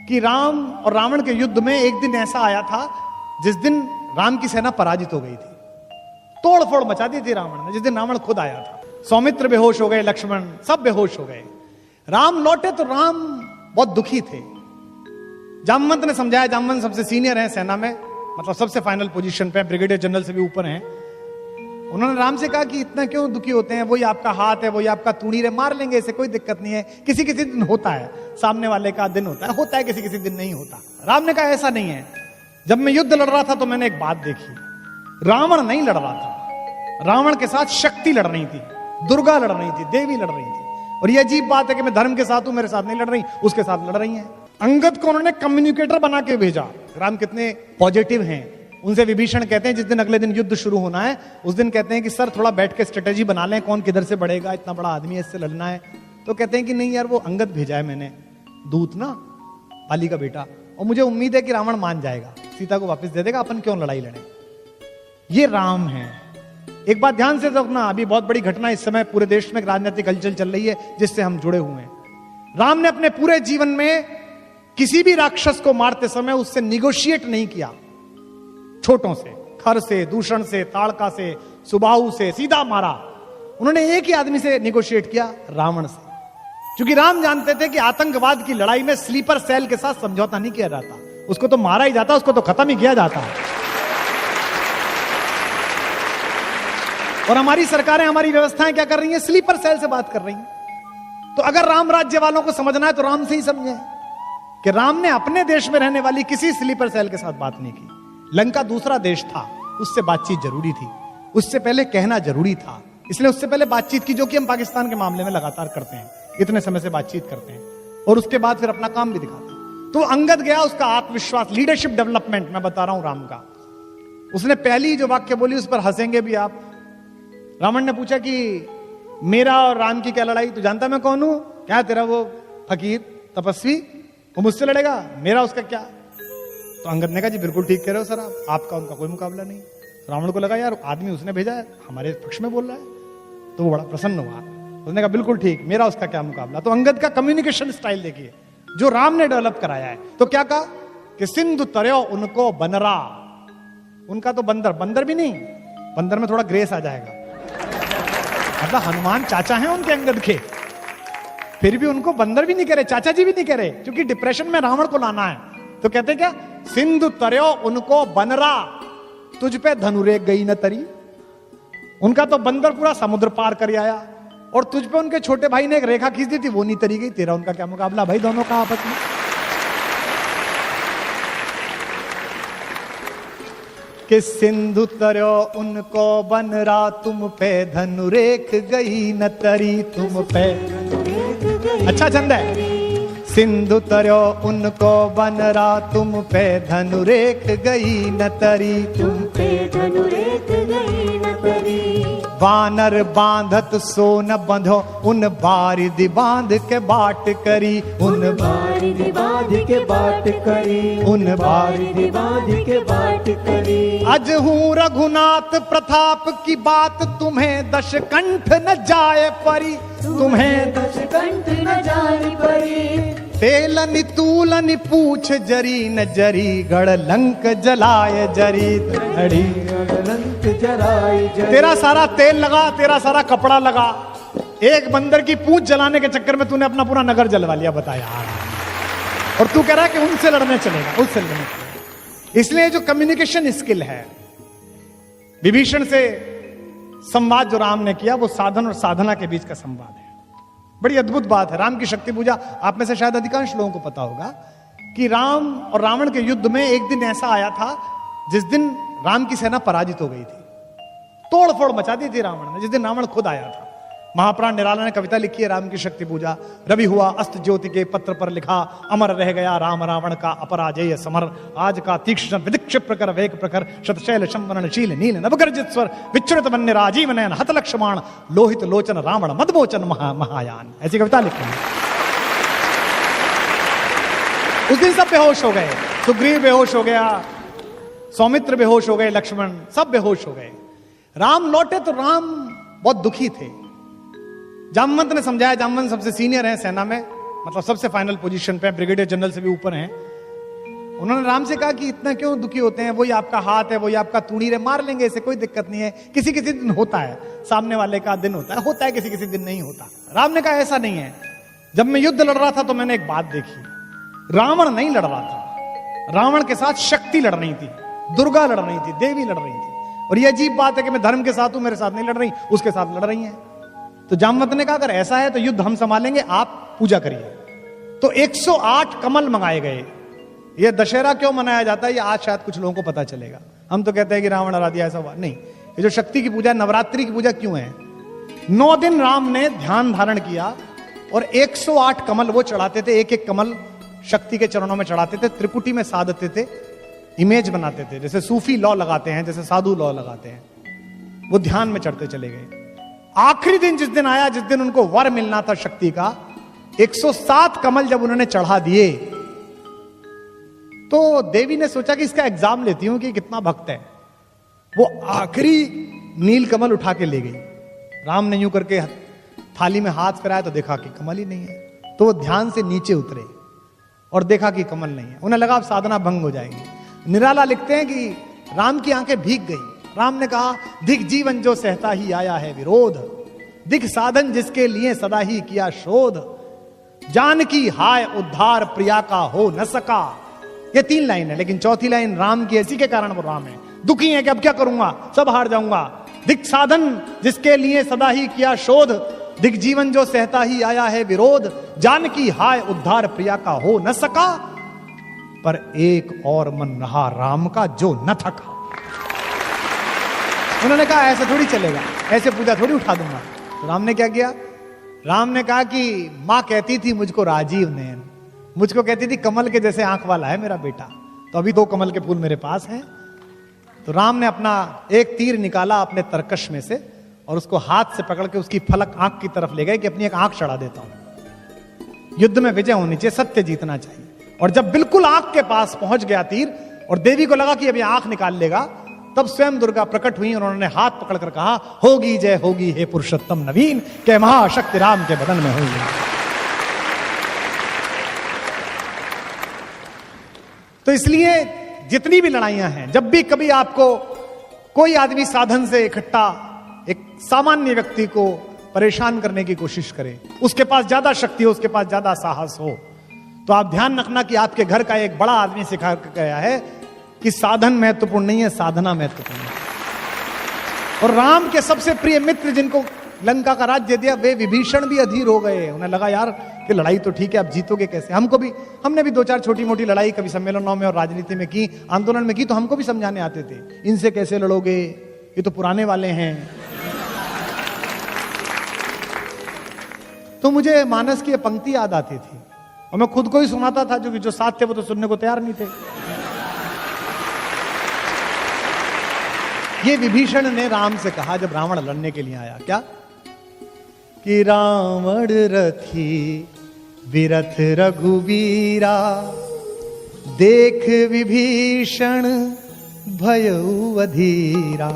कि राम और रावण के युद्ध में एक दिन ऐसा आया था जिस दिन राम की सेना पराजित हो गई थी, तोड़फोड़ मचा दी थी रावण ने। जिस दिन रावण खुद आया था, सौमित्र बेहोश हो गए, लक्ष्मण सब बेहोश हो गए। राम लौटे तो राम बहुत दुखी थे। जामवंत ने समझाया, जामवंत सबसे सीनियर है सेना में, मतलब सबसे फाइनल पोजीशन पे, ब्रिगेडियर जनरल से भी ऊपर हैं। उन्होंने राम से कहा कि इतना क्यों दुखी होते हैं, वही आपका हाथ है, वही आपका तूणीर है, मार लेंगे, इसे कोई दिक्कत नहीं है। किसी किसी दिन होता है, सामने वाले का दिन होता है, किसी किसी दिन नहीं होता। राम ने कहा ऐसा नहीं है। जब मैं युद्ध लड़ रहा था तो मैंने एक बात देखी, रावण नहीं लड़ रहा था, रावण के साथ शक्ति लड़ रही थी, दुर्गा लड़ रही थी, देवी लड़ रही थी। और ये अजीब बात है कि मैं धर्म के साथ हूं, मेरे साथ नहीं लड़ रही, उसके साथ लड़ रही हैं। अंगद को उन्होंने कम्युनिकेटर बना के भेजा। राम कितने पॉजिटिव हैं। उनसे विभीषण कहते हैं, जिस दिन अगले दिन युद्ध शुरू होना है उस दिन कहते हैं कि सर थोड़ा बैठ के स्ट्रेटेजी बना लें, कौन किधर से बढ़ेगा, इतना बड़ा आदमी है, इससे लड़ना है। तो कहते हैं कि नहीं यार, वो अंगद भेजा है मैंने, दूत ना, बाली का बेटा, और मुझे उम्मीद है कि रावण मान जाएगा, सीता को वापस दे देगा, अपन क्यों लड़ाई लड़े। ये राम है। एक बात ध्यान से रखना, अभी बहुत बड़ी घटना इस समय पूरे देश में राजनीतिक हलचल चल रही है जिससे हम जुड़े हुए हैं। राम ने अपने पूरे जीवन में किसी भी राक्षस को मारते समय उससे निगोशिएट नहीं किया। छोटों से, खर से, दूषण से, ताड़का से, सुबाहु से सीधा मारा। उन्होंने एक ही आदमी से निगोशिएट किया, रावण से। क्योंकि राम जानते थे कि आतंकवाद की लड़ाई में स्लीपर सेल के साथ समझौता नहीं किया जाता, उसको तो मारा ही जाता, उसको तो खत्म ही किया जाता है। और हमारी सरकारें, हमारी व्यवस्थाएं क्या कर रही हैं, स्लीपर सेल से बात कर रही हैं। तो अगर राम राज्य वालों को समझना है तो राम से ही समझे कि राम ने अपने देश में रहने वाली किसी स्लीपर सेल के साथ बात नहीं की। लंका दूसरा देश था, उससे बातचीत जरूरी थी, उससे पहले कहना जरूरी था, इसलिए उससे पहले बातचीत की, जो कि हम पाकिस्तान के मामले में लगातार करते हैं, इतने समय से बातचीत करते हैं, और उसके बाद फिर अपना काम भी दिखाते हैं। तो अंगद गया, उसका आत्मविश्वास, लीडरशिप डेवलपमेंट मैं बता रहा हूं राम का। उसने पहली जो वाक्य बोली उस पर हंसेंगे भी आप। रावण ने पूछा कि मेरा और राम की क्या लड़ाई, तू जानता मैं कौन हूं, क्या तेरा वो फकीर तपस्वी, वो मुझसे लड़ेगा, मेरा उसका क्या। तो अंगद ने कहा जी बिल्कुल ठीक कह रहे हो सर, आपका उनका कोई मुकाबला नहीं। रावण को लगा यार आदमी उसने भेजा है हमारे पक्ष में बोल रहा है, तो वो बड़ा प्रसन्न हुआ। उसने कहा बिल्कुल ठीक, मेरा उसका क्या मुकाबला। तो अंगद का कम्युनिकेशन स्टाइल देखिए जो राम ने डेवलप कराया है। तो क्या कहा कि सिंधु तरयो उनको बनरा, उनका तो बंदर, बंदर भी नहीं, बंदर में थोड़ा ग्रेस आ जाएगा, मतलब हनुमान चाचा हैं उनके अंगद के, फिर भी उनको बंदर भी नहीं कह रहे, चाचा जी भी नहीं कह रहे, क्योंकि डिप्रेशन में रावण को लाना है। तो कहते क्या, सिंधु तरयो उनको बनरा, तुझ पे धनुरेख गई न तरी। उनका तो बंदर पूरा समुद्र पार कर आया, और तुझ पे उनके छोटे भाई ने एक रेखा खींच दी थी, वो नहीं तरी गई। तेरा उनका क्या मुकाबला भाई, दोनों का आपस में। कि सिंधु तरयो उनको बनरा, तुम पे धनुरेख गई न तरी, तुम पे। अच्छा छंद है। सिंधु तरयो उनको बनरा, तुम पे धनुरेख गई न तरी, तुम पे धनुरेख गई न तरी। वानर बांधत सो न बंधो, उन बारिधि बांध के बाट करी, उन बारिधि बांध के बाट करी, उन बारिधि बांध के बाट करी। अज हूँ रघुनाथ प्रताप की बात, तुम्हें दशकंठ न जाए परी, तुम्हें दशकंठ न जाए परी। तेलनि तूलनि पूछ जरी न जरी, गढ़ लंक जलाए जरी धड़ी, लंक जलाए जरी। तेरा सारा तेल लगा, तेरा सारा कपड़ा लगा, एक बंदर की पूंछ जलाने के चक्कर में तूने अपना पूरा नगर जलवा लिया, बताया। और तू कह रहा है कि उनसे लड़ने चलेगा, उससे लड़ने चलेगा। इसलिए जो कम्युनिकेशन स्किल है, विभीषण से संवाद जो राम ने किया, वो साधन और साधना के बीच का संवाद है। बड़ी अद्भुत बात है। राम की शक्ति पूजा, आप में से शायद अधिकांश लोगों को पता होगा कि राम और रावण के युद्ध में एक दिन ऐसा आया था जिस दिन राम की सेना पराजित हो गई थी, तोड़फोड़ मचा दी थी रावण ने, जिस दिन रावण खुद आया था। महाप्राण निराला ने कविता लिखी है राम की शक्ति पूजा। रवि हुआ अस्त ज्योति के पत्र पर लिखा, अमर रह गया राम रावण का अपराजय समर। आज का तीक्ष्ण विदिक्ष प्रकर वेग प्रखर, शतशैल शंवरणशील नील नवगर्जित स्वर, विच्छुरित वन्य राजीव नयन हत लक्ष्मण, लोहित लोचन रावण मदमोचन महायान। ऐसी कविता लिखी है। उस दिन सब बेहोश हो गए, सुग्रीव बेहोश हो गया, सौमित्र बेहोश हो गए, लक्ष्मण सब बेहोश हो गए। राम लौटे तो राम बहुत दुखी थे। जामवंत ने समझाया, जामवंत सबसे सीनियर है सेना में, मतलब सबसे फाइनल पोजीशन पे, ब्रिगेडियर जनरल से भी ऊपर हैं। उन्होंने राम से कहा कि इतना क्यों दुखी होते हैं, वही आपका हाथ है, वही आपका तूणीर है, मार लेंगे, इसे कोई दिक्कत नहीं है, किसी किसी दिन होता है, सामने वाले का दिन होता है, किसी किसी दिन नहीं होता। राम ने कहा ऐसा नहीं है, जब मैं युद्ध लड़ रहा था तो मैंने एक बात देखी, रावण नहीं लड़ रहा था, रावण के साथ शक्ति लड़ रही थी, दुर्गा लड़ रही थी, देवी लड़ रही थी। और ये अजीब बात है कि मैं धर्म के साथ हूं, मेरे साथ नहीं लड़ रही, उसके साथ लड़ रही है। तो जामवंत ने कहा अगर ऐसा है तो युद्ध हम संभालेंगे, आप पूजा करिए। तो 108 कमल मंगाए गए। ये दशहरा क्यों मनाया जाता है, ये आज शायद कुछ लोगों को पता चलेगा। हम तो कहते हैं कि रावण हरा दिया, ऐसा हुआ नहीं। ये जो शक्ति की पूजा, नवरात्रि की पूजा क्यों है? 9 दिन राम ने ध्यान धारण किया और 108 कमल वो चढ़ाते थे, एक एक कमल शक्ति के चरणों में चढ़ाते थे, त्रिपुटी में साधते थे, इमेज बनाते थे, जैसे सूफी लॉ लगाते हैं, जैसे साधु लॉ लगाते हैं, वो ध्यान में चढ़ते चले गए। आखिरी दिन जिस दिन आया, जिस दिन उनको वर मिलना था शक्ति का, 107 कमल जब उन्होंने चढ़ा दिए तो देवी ने सोचा कि इसका एग्जाम लेती हूं कि कितना भक्त है। वो आखिरी नील कमल उठा के ले गई। राम ने यूं करके थाली में हाथ फिराया तो देखा कि कमल ही नहीं है। तो वो ध्यान से नीचे उतरे और देखा कि कमल नहीं है। उन्हें लगा अब साधना भंग हो जाएगी। निराला लिखते हैं कि राम की आंखें भीग गई। राम ने कहा दिख जीवन जो सहता ही आया है विरोध, दिख साधन जिसके लिए सदा ही किया शोध, जानकी हाय उद्धार प्रिया का हो न सका। ये 3 लाइन है, लेकिन चौथी लाइन राम की, ऐसी के कारण वो राम है। दुखी है कि अब क्या करूंगा, सब हार जाऊंगा। दिख साधन जिसके लिए सदा ही किया शोध, दिख जीवन जो सहता ही आया है विरोध, जानकी हाय उद्धार प्रिया का हो न सका, पर एक और मन रहा राम का जो न थका। उन्होंने कहा ऐसे थोड़ी चलेगा, ऐसे पूजा थोड़ी उठा दूंगा। तो राम ने क्या किया? राम ने कहा कि मां कहती थी मुझको राजीव नयन, मुझको कहती थी कमल के जैसे आंख वाला है मेरा बेटा, तो अभी 2 कमल के फूल मेरे पास हैं। तो राम ने अपना एक तीर निकाला अपने तरकश में से और उसको हाथ से पकड़ के उसकी फलक आंख की तरफ ले गए कि अपनी एक आंख चढ़ा देता हूं। युद्ध में विजय होनी चाहिए, सत्य जीतना चाहिए। और जब बिल्कुल आंख के पास पहुंच गया तीर और देवी को लगा कि अभी आंख निकाल लेगा, तब स्वयं दुर्गा प्रकट हुई और उन्होंने हाथ पकड़कर कहा होगी जय होगी हे पुरुषोत्तम नवीन, के महाशक्ति राम के बदन में होगी। तो इसलिए जितनी भी लड़ाइयां हैं, जब भी कभी आपको कोई आदमी साधन से इकट्ठा एक सामान्य व्यक्ति को परेशान करने की कोशिश करे, उसके पास ज्यादा शक्ति हो, उसके पास ज्यादा साहस हो, तो आप ध्यान रखना कि आपके घर का एक बड़ा आदमी सिखा गया है कि साधन महत्वपूर्ण नहीं है, साधना महत्वपूर्ण है। और राम के सबसे प्रिय मित्र जिनको लंका का राज्य दिया, वे विभीषण भी अधीर हो गए। उन्हें लगा यार कि लड़ाई तो ठीक है, अब जीतोगे कैसे? हमने भी 2-4 छोटी मोटी लड़ाई कभी सम्मेलनों में और राजनीति में की, आंदोलन में की, तो हमको भी समझाने आते थे इनसे कैसे लड़ोगे, ये तो पुराने वाले हैं। तो मुझे मानस की पंक्ति याद आती थी और मैं खुद को ही सुनाता था, जो साथ थे वो तो सुनने को तैयार नहीं थे। ये विभीषण ने राम से कहा जब रावण लड़ने के लिए आया, क्या कि रावण रथी विरथ रघुवीरा, देख विभीषण भयउ अधीरा।